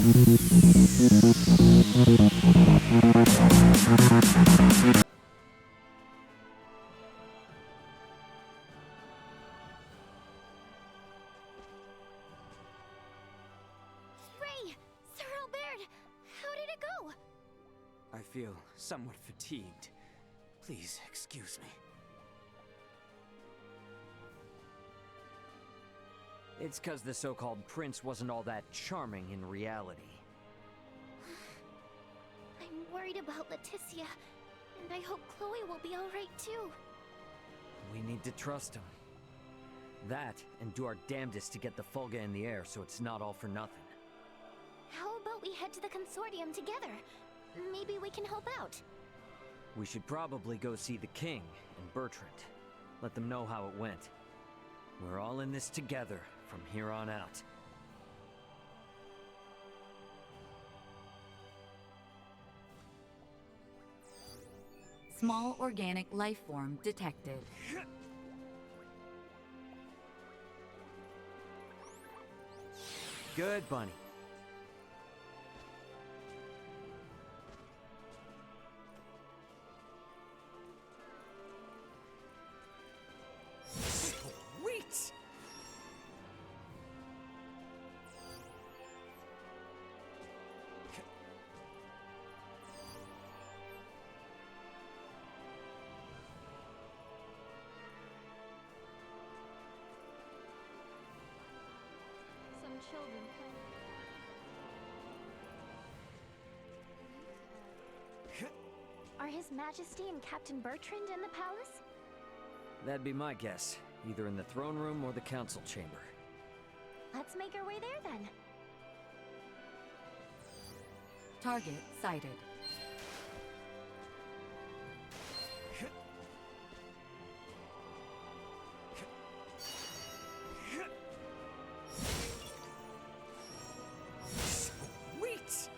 Ray! Sir Albert! How did it go? I feel somewhat fatigued. Please excuse me. It's 'cause the so-called prince wasn't all that charming in reality. I'm worried about Leticia, and I hope Chloe will be alright too. We need to trust him. That, and do our damnedest to get the Fulga in the air so it's not all for nothing. How about we head to the consortium together? Maybe we can help out. We should probably go see the king and Bertrand. Let them know how it went. We're all in this together from here on out. Small organic life form detected. Good, Bunny. Sweet! Some children Are His Majesty and Captain Bertrand in the palace? That'd be my guess. Either in the throne room or the council chamber. Let's make our way there then. Target sighted. Sweet!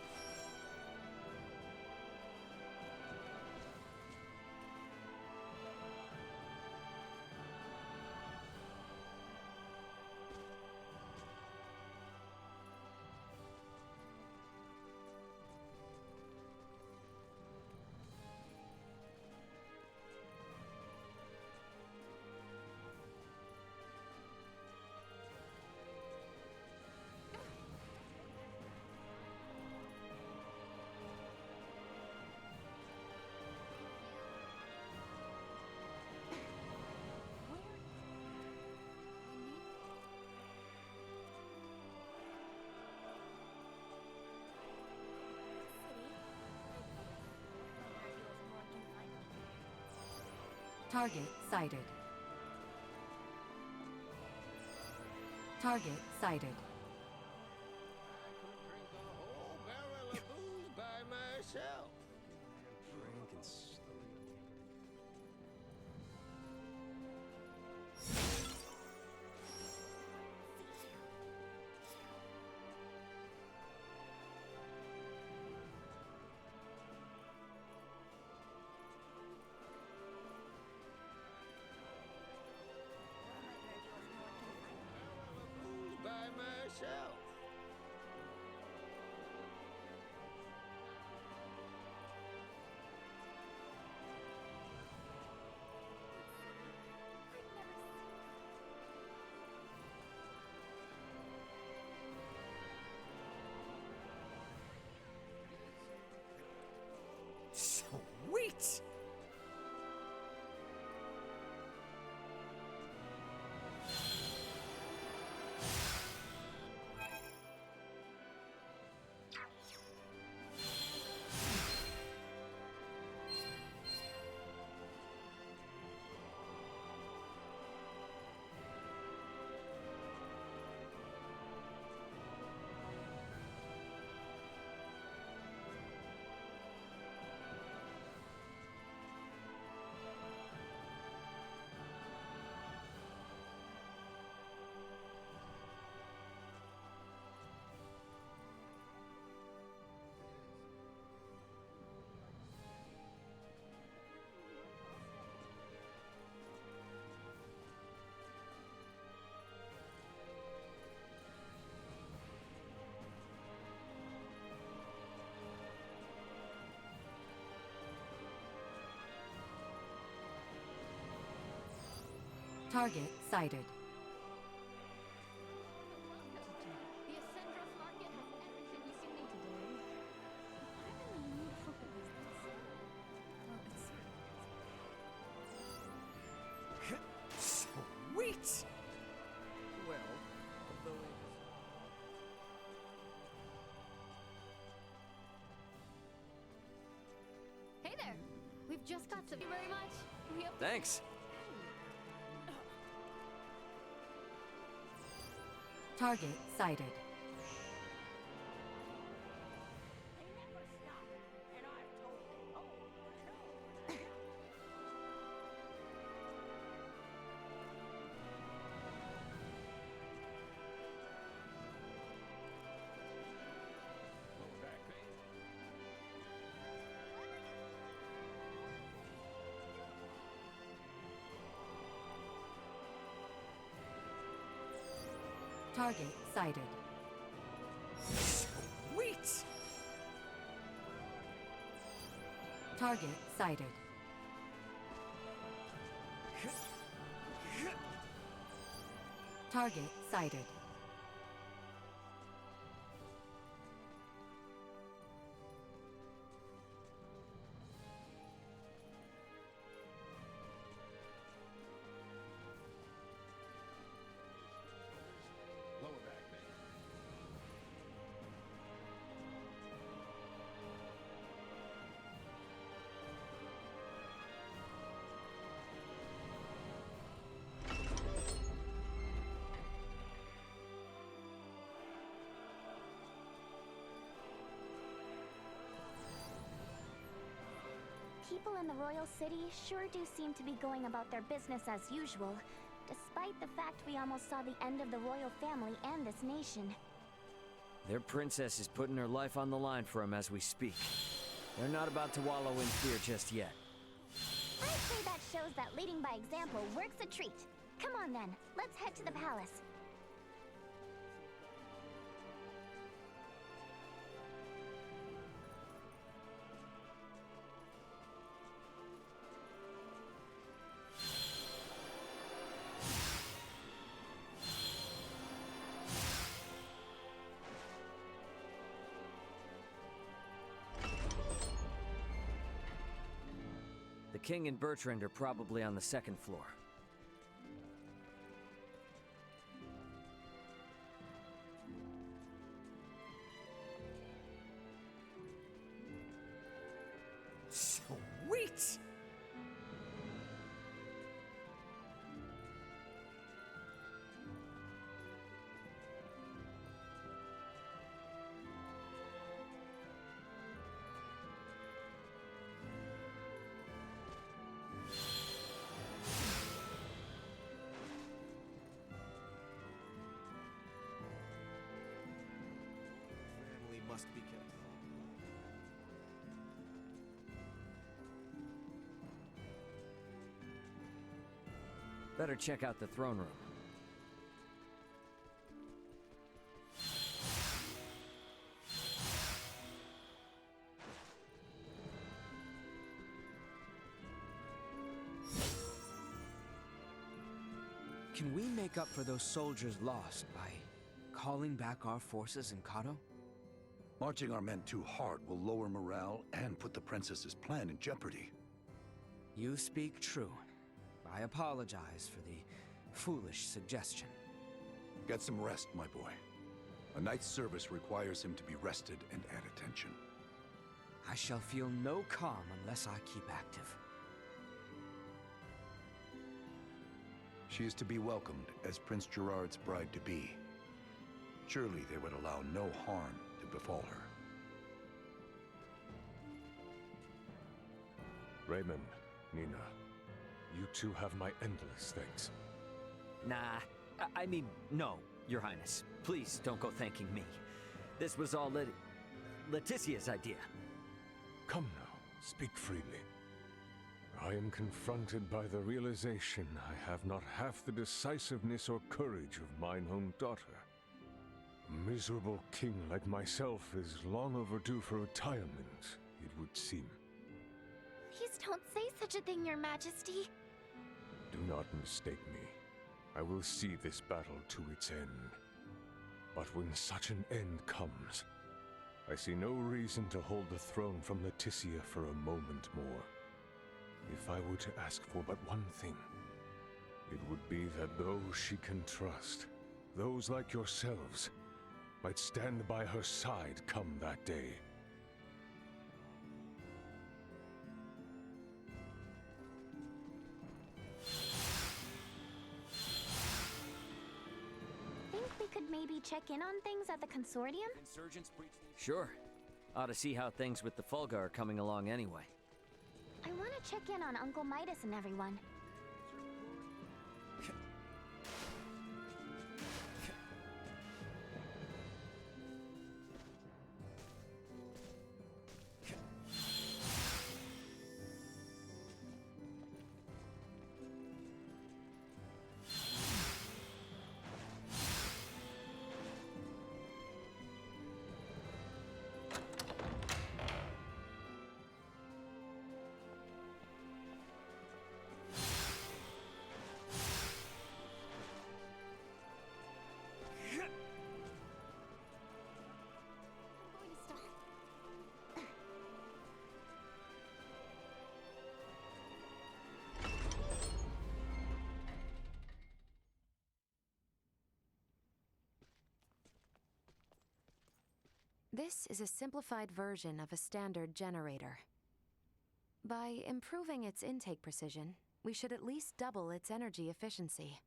Target sighted. Target sighted. I could drink a whole barrel of booze by myself. Drink and slowly. By myself. Target sighted. The Ascendros market has everything you can need today. Sweet! Well, although it... Hey there! We've just got some. Thank you very much. We hope Thanks. Target sighted. Lower back pain. Target sighted. Sweet! Target sighted. Target sighted. Lower back pain. people in the Royal City sure do seem to be going about their business as usual, despite the fact we almost saw the end of the royal family and this nation. Their princess is putting her life on the line for them as we speak. They're not about to wallow in fear just yet. I'd say that shows that leading by example works a treat. Come on then, let's head to the palace. The king and Bertrand are probably on the second floor. Sweet! Family must be kept. Better check out the throne room. Can we make up for those soldiers lost by calling back our forces in Kato? Marching our men too hard will lower morale and put the princess's plan in jeopardy. You speak true. I apologize for the foolish suggestion. Get some rest, my boy. A knight's service requires him to be rested and at attention. I shall feel no calm unless I keep active. She is to be welcomed as Prince Gerard's bride-to-be. Surely they would allow no harm to befall her. Raymond, Nina, you two have my endless thanks. Nah, I mean, no, Your Highness. Please don't go thanking me. This was all Leticia's idea. Come now, speak freely. I am confronted by the realization I have not half the decisiveness or courage of mine own daughter. A miserable king like myself is long overdue for retirement, it would seem. Please don't say such a thing, Your Majesty. Do not mistake me. I will see this battle to its end. But when such an end comes, I see no reason to hold the throne from Leticia for a moment more. If I were to ask for but one thing, it would be that those she can trust, those like yourselves, might stand by her side come that day. Think we could maybe check in on things at the consortium? Sure. Ought to see how things with the Fulga are coming along anyway. I want to check in on Uncle Midas and everyone. This is a simplified version of a standard generator. By improving its intake precision, we should at least double its energy efficiency.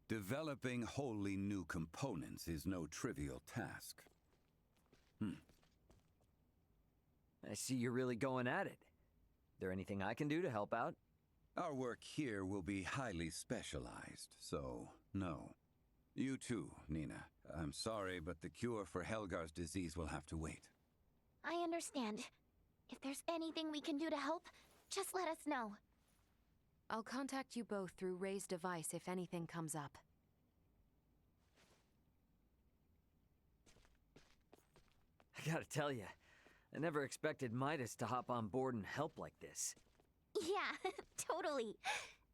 Developing wholly new components is no trivial task. I see you're really going at it. There anything I can do to help out? Our work here will be highly specialized, so no. You too, Nina. I'm sorry, but the cure for Helgar's disease will have to wait. I understand. If there's anything we can do to help, just let us know. I'll contact you both through Ray's device if anything comes up. I gotta tell you, I never expected Midas to hop on board and help like this. Yeah, totally.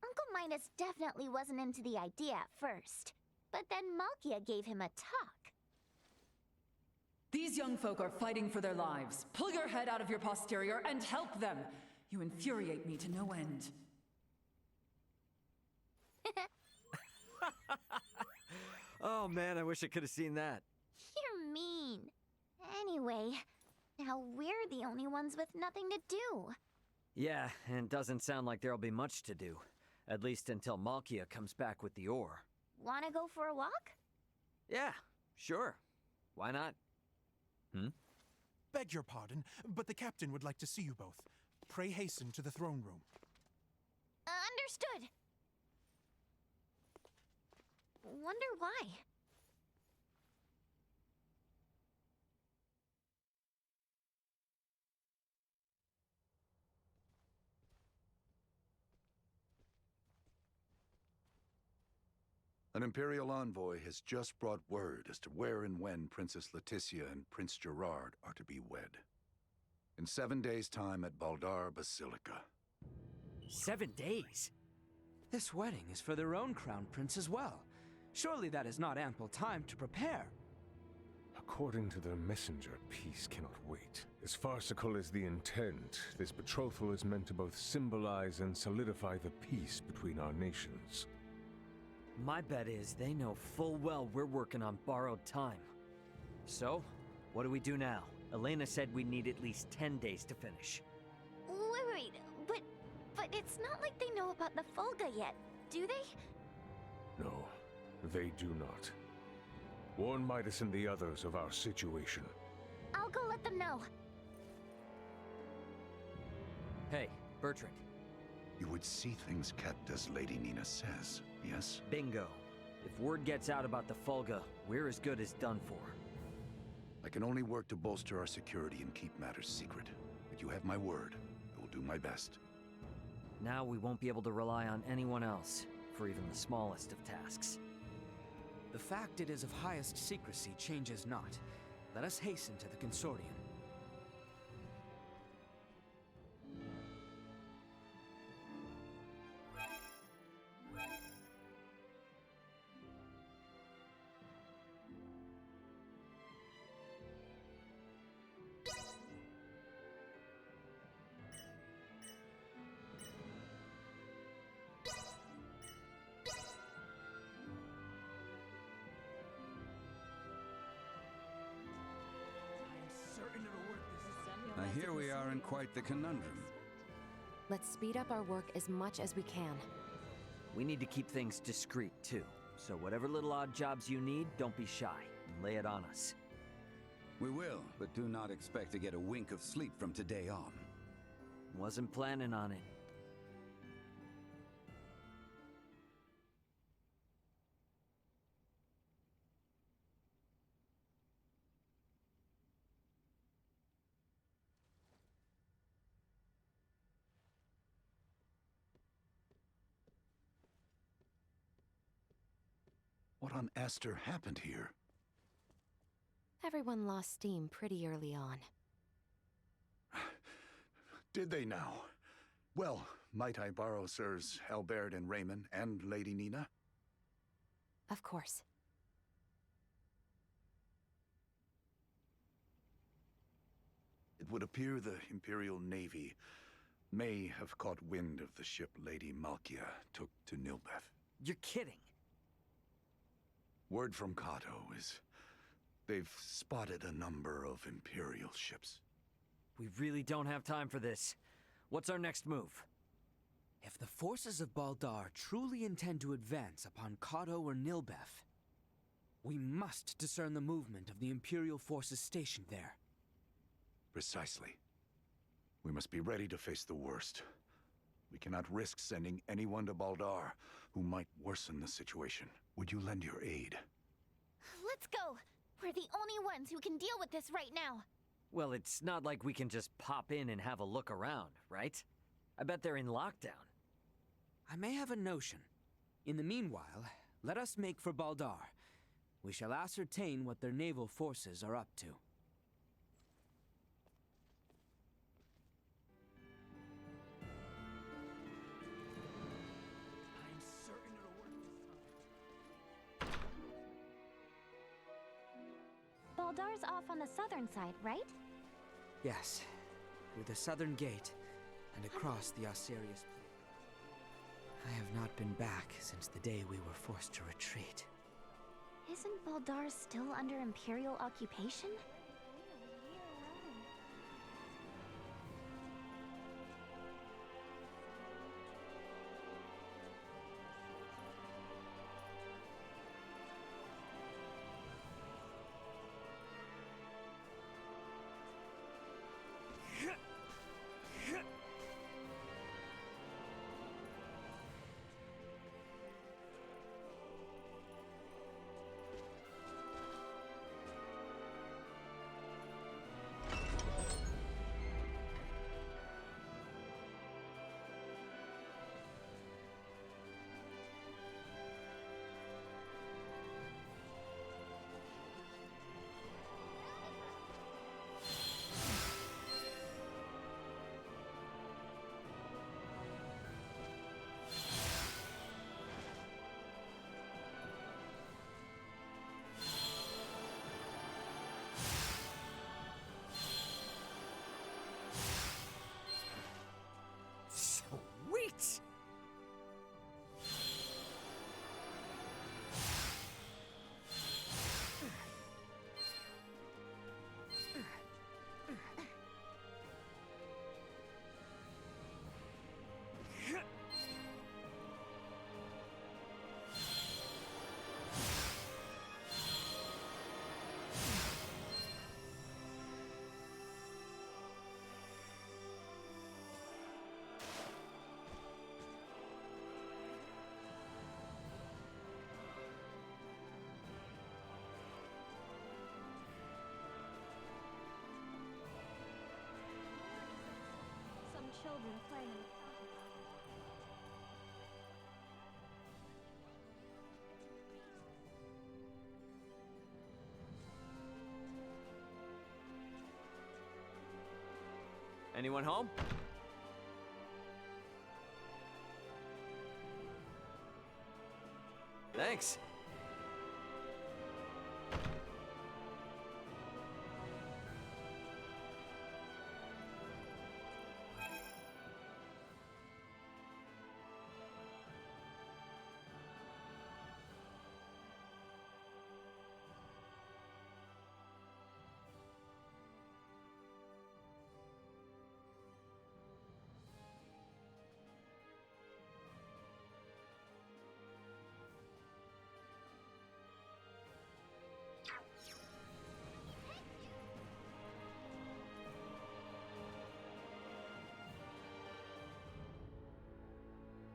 Uncle Midas definitely wasn't into the idea at first. But then Malkia gave him a talk. These young folk are fighting for their lives. Pull your head out of your posterior and help them! You infuriate me to no end. Oh man, I wish I could have seen that. You're mean. Anyway, now we're the only ones with nothing to do. Yeah, and it doesn't sound like there'll be much to do. At least until Malkia comes back with the ore. Wanna go for a walk? Yeah, sure. Why not? Beg your pardon, but the captain would like to see you both. Pray hasten to the throne room. Understood. Wonder why. An Imperial envoy has just brought word as to where and when Princess Leticia and Prince Gerard are to be wed. In 7 days' time at Baldar Basilica. 7 days? This wedding is for their own crown prince as well. Surely that is not ample time to prepare. According to their messenger, peace cannot wait. As farcical as the intent, this betrothal is meant to both symbolize and solidify the peace between our nations. My bet is they know full well we're working on borrowed time. So, what do we do now? Elena said we need at least 10 days to finish. Wait, but it's not like they know about the Fulga yet, do they? No, they do not. Warn Midas and the others of our situation. I'll go let them know. Hey, Bertrand. You would see things kept as Lady Nina says, yes? Bingo. If word gets out about the Fulga, we're as good as done for. I can only work to bolster our security and keep matters secret. But you have my word. I will do my best. Now we won't be able to rely on anyone else, for even the smallest of tasks. The fact it is of highest secrecy changes not. Let us hasten to the consortium. here we are in quite the conundrum. Let's speed up our work as much as we can. We need to keep things discreet, too. So whatever little odd jobs you need, don't be shy. And lay it on us. We will, but do not expect to get a wink of sleep from today on. Wasn't planning on it. What on Aster happened here? Everyone lost steam pretty early on. Did they now? Well, might I borrow Sirs Albert and Raymond and Lady Nina? Of course. It would appear the Imperial Navy may have caught wind of the ship Lady Malkia took to Nilbeth. You're kidding! Word from Kato is they've spotted a number of Imperial ships. We really don't have time for this. What's our next move? If the forces of Baldar truly intend to advance upon Kato or Nilbeth, we must discern the movement of the Imperial forces stationed there. Precisely. We must be ready to face the worst. We cannot risk sending anyone to Baldar who might worsen the situation. Would you lend your aid? Let's go! We're the only ones who can deal with this right now. Well, it's not like we can just pop in and have a look around, right? I bet they're in lockdown. I may have a notion. In the meanwhile, let us make for Baldar. We shall ascertain what their naval forces are up to. Baldar's off on the southern side, right? Yes, through the southern gate and across the Osirius Plain. I have not been back since the day we were forced to retreat. Isn't Baldar still under Imperial occupation? Sweet! Some children playing. Anyone home? Thanks.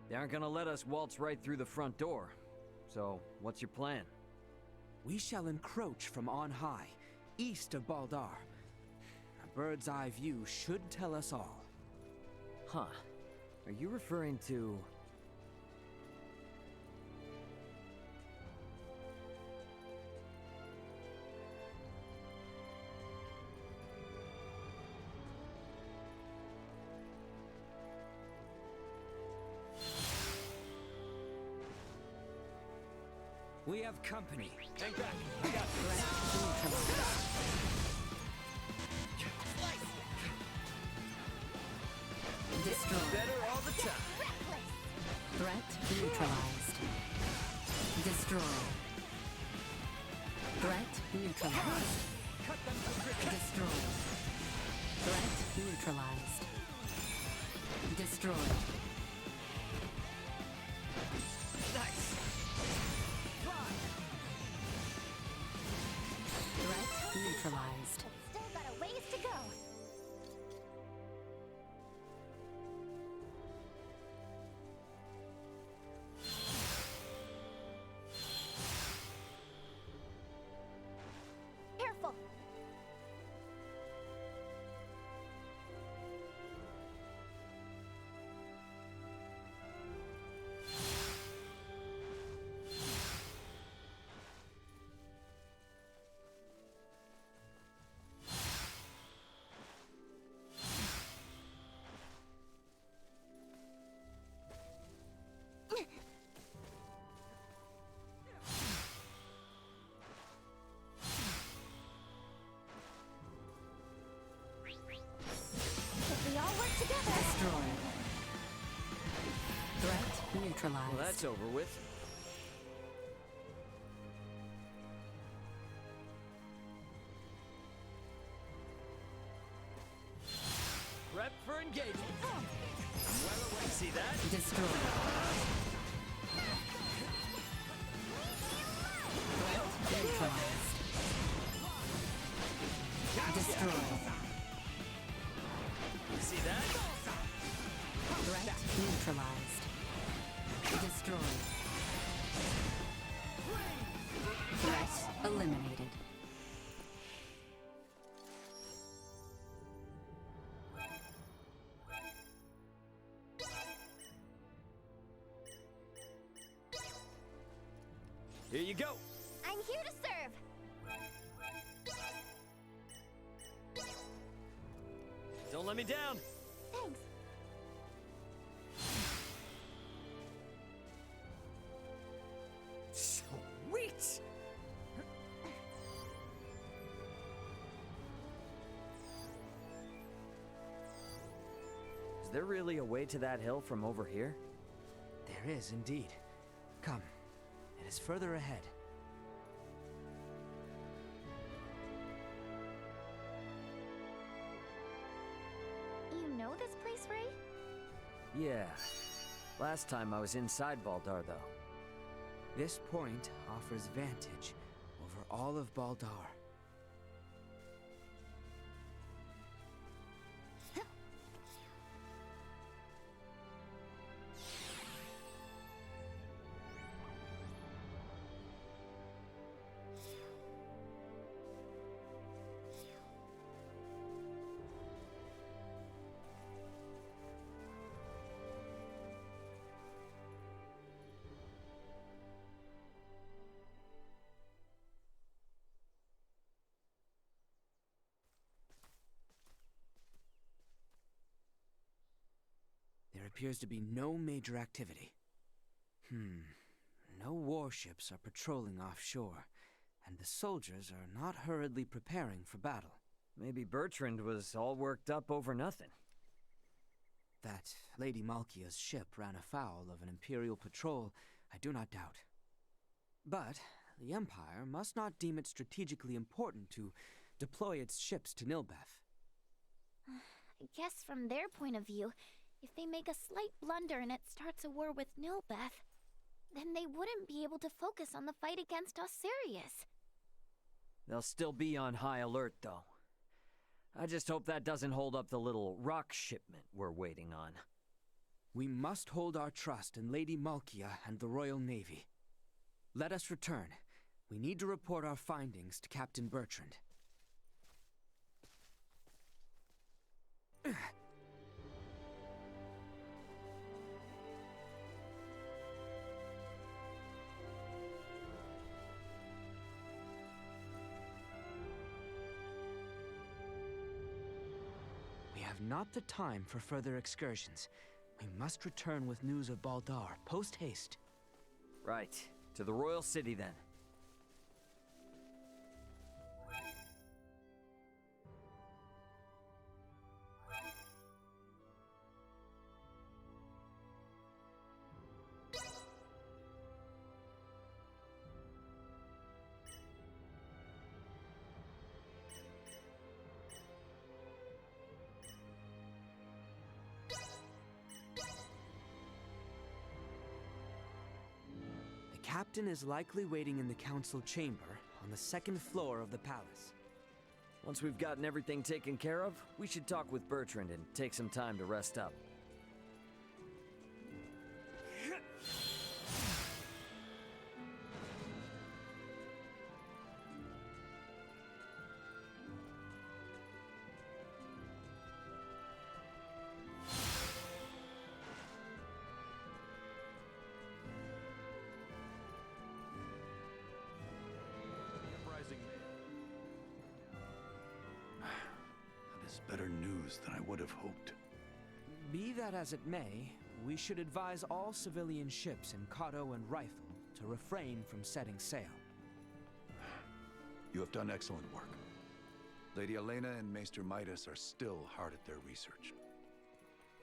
They aren't gonna let us waltz right through the front door. So, what's your plan? We shall encroach from on high, east of Baldar. A bird's eye view should tell us all. Huh. Are you referring to... We have company. Hang back! I got this! Destroy. Better all the time! Threat neutralized. Destroy. Threat neutralized. Destroy. Threat neutralized. Destroy. Nice! Threat neutralized. Still got a ways to go. Careful. If we all work together. Destroy. Threat neutralized. Well, that's over with. Prep for engagement. Well away. See that? Destroy. Threat neutralized. Destroy. See that? Threat neutralized. Destroy. Threat eliminated. Here you go. I'm here to serve. Don't let me down. Thanks. Sweet! Is there really a way to that hill from over here? There is indeed. Come, it is further ahead. You know this place, Ray? Yeah. Last time I was inside Baldar, though. This point offers vantage over all of Baldar. There appears to be no major activity. No warships are patrolling offshore, and the soldiers are not hurriedly preparing for battle. Maybe Bertrand was all worked up over nothing. That Lady Malkia's ship ran afoul of an Imperial patrol, I do not doubt. But the Empire must not deem it strategically important to deploy its ships to Nilbeth. I guess from their point of view, if they make a slight blunder and it starts a war with Nilbeth, then they wouldn't be able to focus on the fight against Osirius. They'll still be on high alert, though. I just hope that doesn't hold up the little rock shipment we're waiting on. We must hold our trust in Lady Malkia and the Royal Navy. Let us return. We need to report our findings to Captain Bertrand. We have not the time for further excursions. We must return with news of Baldar, post-haste. Right. To the Royal City, then. The captain is likely waiting in the council chamber on the second floor of the palace. Once we've gotten everything taken care of, we should talk with Bertrand and take some time to rest up. That is better news than I would have hoped. Be that as it may, we should advise all civilian ships in Kato and Rifle to refrain from setting sail. You have done excellent work. Lady Elena and Maester Midas are still hard at their research.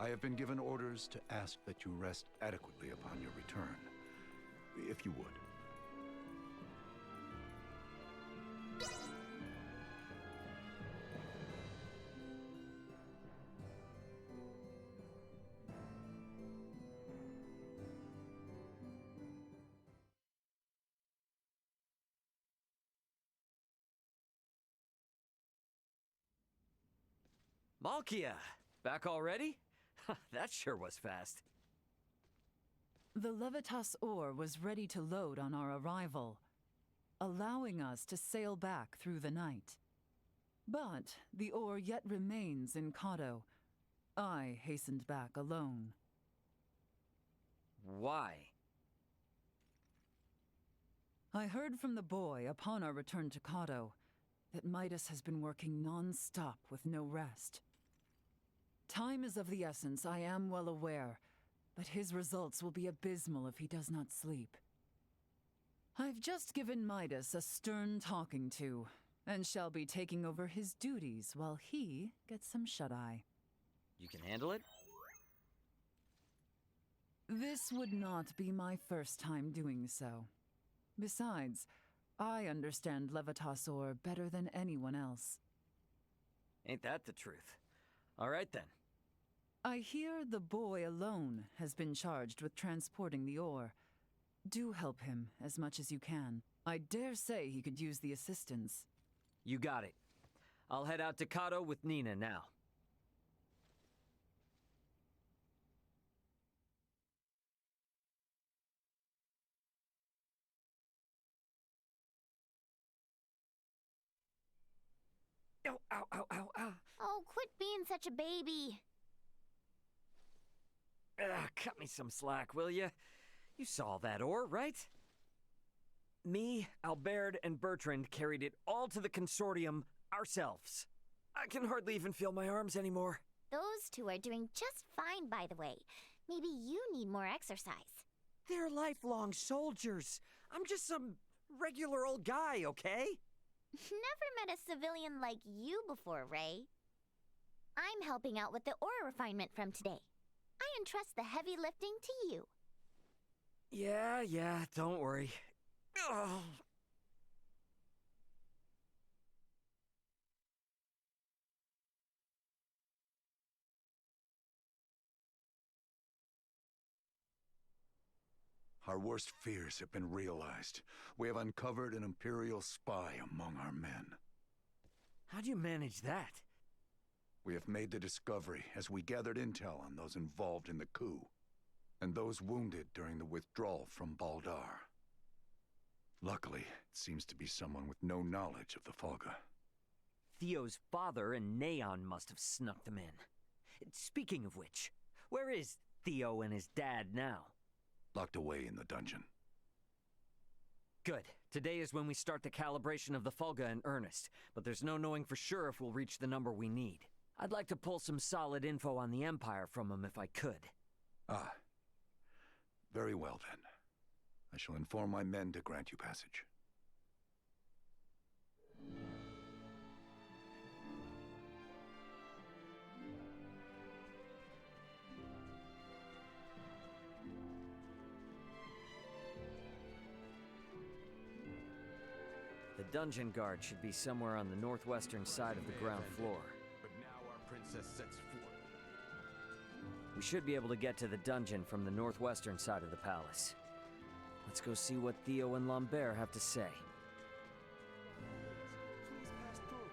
I have been given orders to ask that you rest adequately upon your return, if you would. Malkia! Back already? That sure was fast. The Levitas ore was ready to load on our arrival, allowing us to sail back through the night. But the ore yet remains in Kato. I hastened back alone. Why? I heard from the boy upon our return to Kato that Midas has been working non-stop with no rest. Time is of the essence, I am well aware, but his results will be abysmal if he does not sleep. I've just given Midas a stern talking to, and shall be taking over his duties while he gets some shut-eye. You can handle it? This would not be my first time doing so. Besides, I understand Levitas ore better than anyone else. Ain't that the truth? All right, then. I hear the boy alone has been charged with transporting the ore. Do help him as much as you can. I dare say he could use the assistance. You got it. I'll head out to Kato with Nina now. Ow, ow, ow, ow, ow. Oh, quit being such a baby. Cut me some slack, will ya? You saw that ore, right? Me, Albert, and Bertrand carried it all to the consortium ourselves. I can hardly even feel my arms anymore. Those two are doing just fine, by the way. Maybe you need more exercise. They're lifelong soldiers. I'm just some regular old guy, okay? Never met a civilian like you before, Ray. I'm helping out with the ore refinement from today. I entrust the heavy lifting to you. Yeah, don't worry. Ugh. Our worst fears have been realized. We have uncovered an Imperial spy among our men. How do you manage that? We have made the discovery as we gathered intel on those involved in the coup. and those wounded during the withdrawal from Baldar. Luckily, it seems to be someone with no knowledge of the Folga. Theo's father and Neon must have snuck them in. Speaking of which, where is Theo and his dad now? Locked away in the dungeon. Good. Today is when we start the calibration of the Fulga in earnest, but there's no knowing for sure if we'll reach the number we need. I'd like to pull some solid info on the Empire from him if I could. Ah. Very well, then. I shall inform my men to grant you passage. The dungeon guard should be somewhere on the northwestern side of the ground floor. But now our princess sets forth. We should be able to get to the dungeon from the northwestern side of the palace. Let's go see what Theo and Lambert have to say. Please pass through.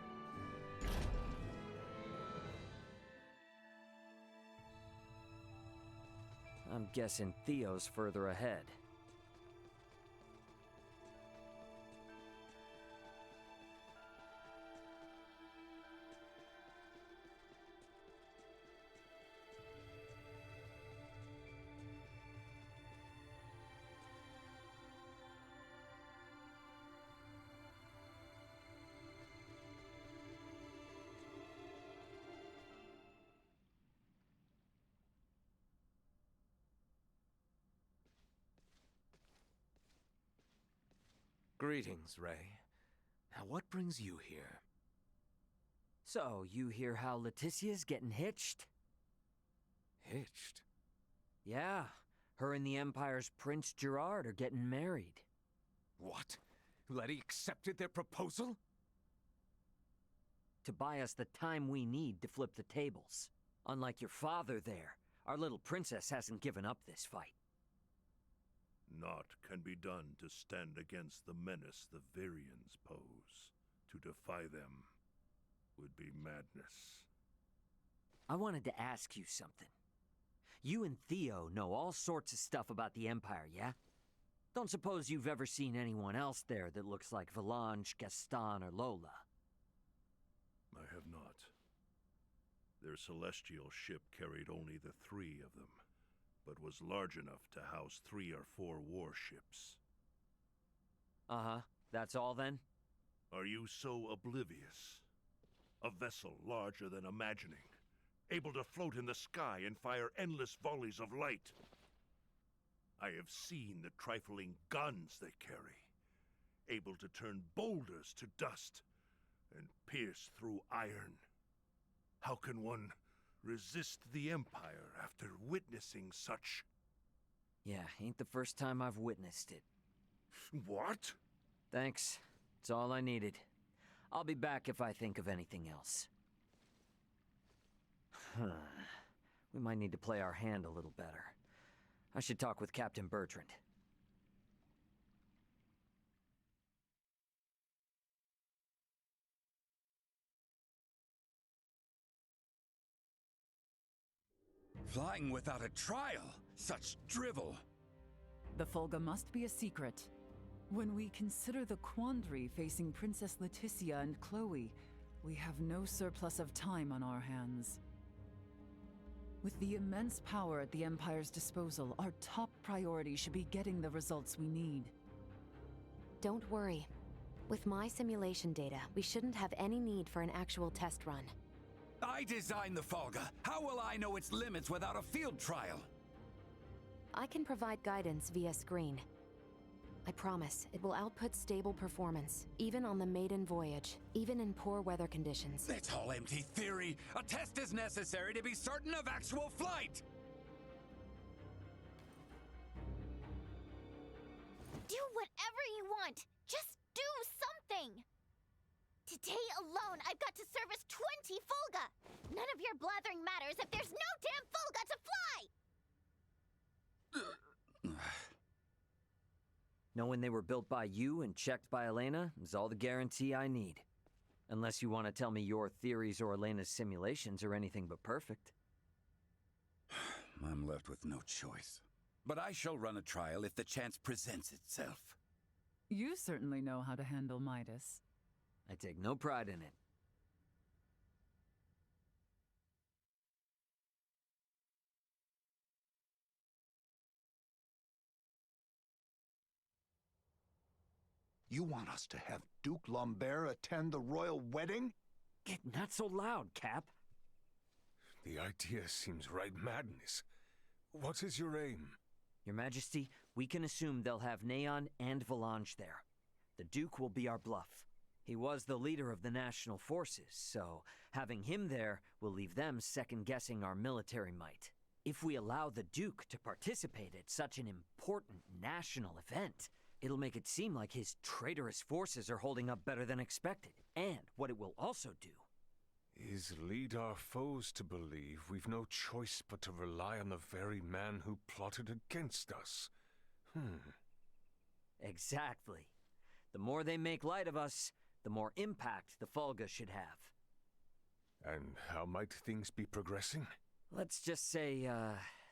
I'm guessing Theo's further ahead. Greetings, Ray. Now what brings you here? So, you hear how Leticia's getting hitched? Hitched? Yeah, her and the Empire's Prince Gerard are getting married. What? Letty accepted their proposal? To buy us the time we need to flip the tables. Unlike your father there, our little princess hasn't given up this fight. Naught can be done to stand against the menace the Virians pose. To defy them would be madness. I wanted to ask you something. You and Theo know all sorts of stuff about the Empire, yeah? Don't suppose you've ever seen anyone else there that looks like Valange, Gaston, or Lola? I have not. Their celestial ship carried only the 3 of them, but was large enough to house 3 or 4 warships. Uh-huh. That's all then? Are you so oblivious? A vessel larger than imagining, able to float in the sky and fire endless volleys of light. I have seen the trifling guns they carry, able to turn boulders to dust and pierce through iron. How can one resist the Empire after witnessing such? Yeah, ain't the first time I've witnessed it. What? Thanks. It's all I needed. I'll be back if I think of anything else. We might need to play our hand a little better. I should talk with Captain Bertrand. Flying without a trial? Such drivel! The Fulga must be a secret. When we consider the quandary facing Princess Leticia and Chloe, we have no surplus of time on our hands. With the immense power at the Empire's disposal, our top priority should be getting the results we need. Don't worry. With my simulation data, we shouldn't have any need for an actual test run. I designed the Folga. How will I know its limits without a field trial? I can provide guidance via screen. I promise, it will output stable performance, even on the maiden voyage, even in poor weather conditions. That's all empty theory. A test is necessary to be certain of actual flight. Do whatever you want! Just do something! Today alone, I've got to service 20 Fulga! None of your blathering matters if there's no damn Fulga to fly! Knowing they were built by you and checked by Elena is all the guarantee I need. Unless you want to tell me your theories or Elena's simulations are anything but perfect. I'm left with no choice. But I shall run a trial if the chance presents itself. You certainly know how to handle Midas. I take no pride in it. You want us to have Duke Lambert attend the royal wedding? Get not so loud, Cap. The idea seems right madness. What is your aim? Your Majesty, we can assume they'll have Neon and Valange there. The Duke will be our bluff. He was the leader of the national forces, so having him there will leave them second-guessing our military might. If we allow the Duke to participate at such an important national event, it'll make it seem like his traitorous forces are holding up better than expected. And what it will also do is lead our foes to believe we've no choice but to rely on the very man who plotted against us. Exactly. The more they make light of us, the more impact the Fulga should have. And how might things be progressing? Let's just say,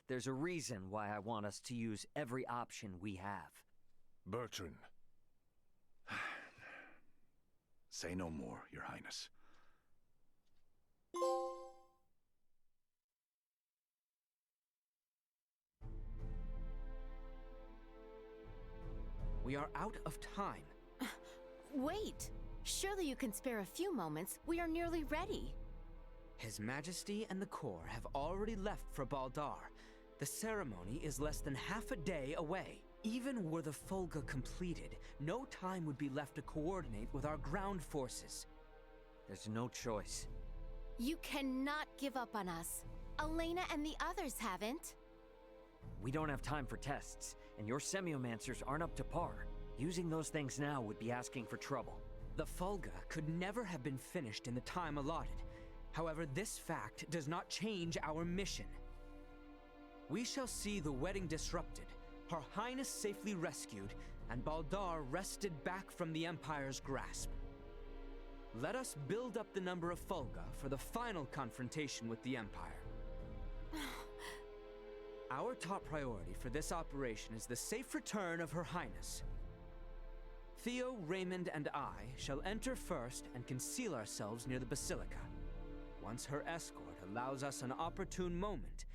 there's a reason why I want us to use every option we have. Bertrand. Say no more, Your Highness. We are out of time. Wait! Surely you can spare a few moments. We are nearly ready. His Majesty and the Corps have already left for Baldar. The ceremony is less than half a day away. Even were the Fulga completed, no time would be left to coordinate with our ground forces. There's no choice. You cannot give up on us. Elena and the others haven't. We don't have time for tests, and your semiomancers aren't up to par. Using those things now would be asking for trouble. The Fulga could never have been finished in the time allotted. However, this fact does not change our mission. We shall see the wedding disrupted, Her Highness safely rescued, and Baldar wrested back from the Empire's grasp. Let us build up the number of Fulga for the final confrontation with the Empire. Our top priority for this operation is the safe return of Her Highness. Theo, Raymond, and I shall enter first and conceal ourselves near the Basilica. Once her escort allows us an opportune moment,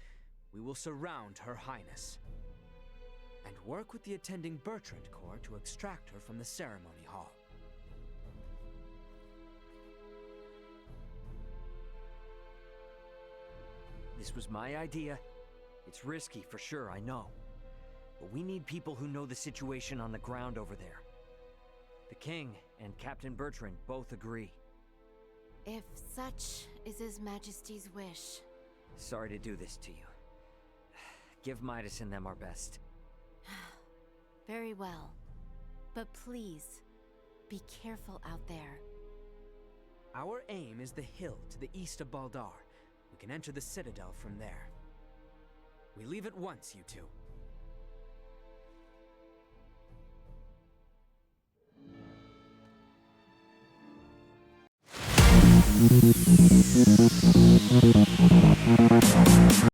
we will surround Her Highness and work with the attending Bertrand Corps to extract her from the ceremony hall. This was my idea. It's risky for sure, I know. But we need people who know the situation on the ground over there. The King and Captain Bertrand both agree. If such is His Majesty's wish. Sorry to do this to you. Give Midas and them our best. Very well. But please, be careful out there. Our aim is the hill to the east of Baldar. We can enter the Citadel from there. We leave at once, you two.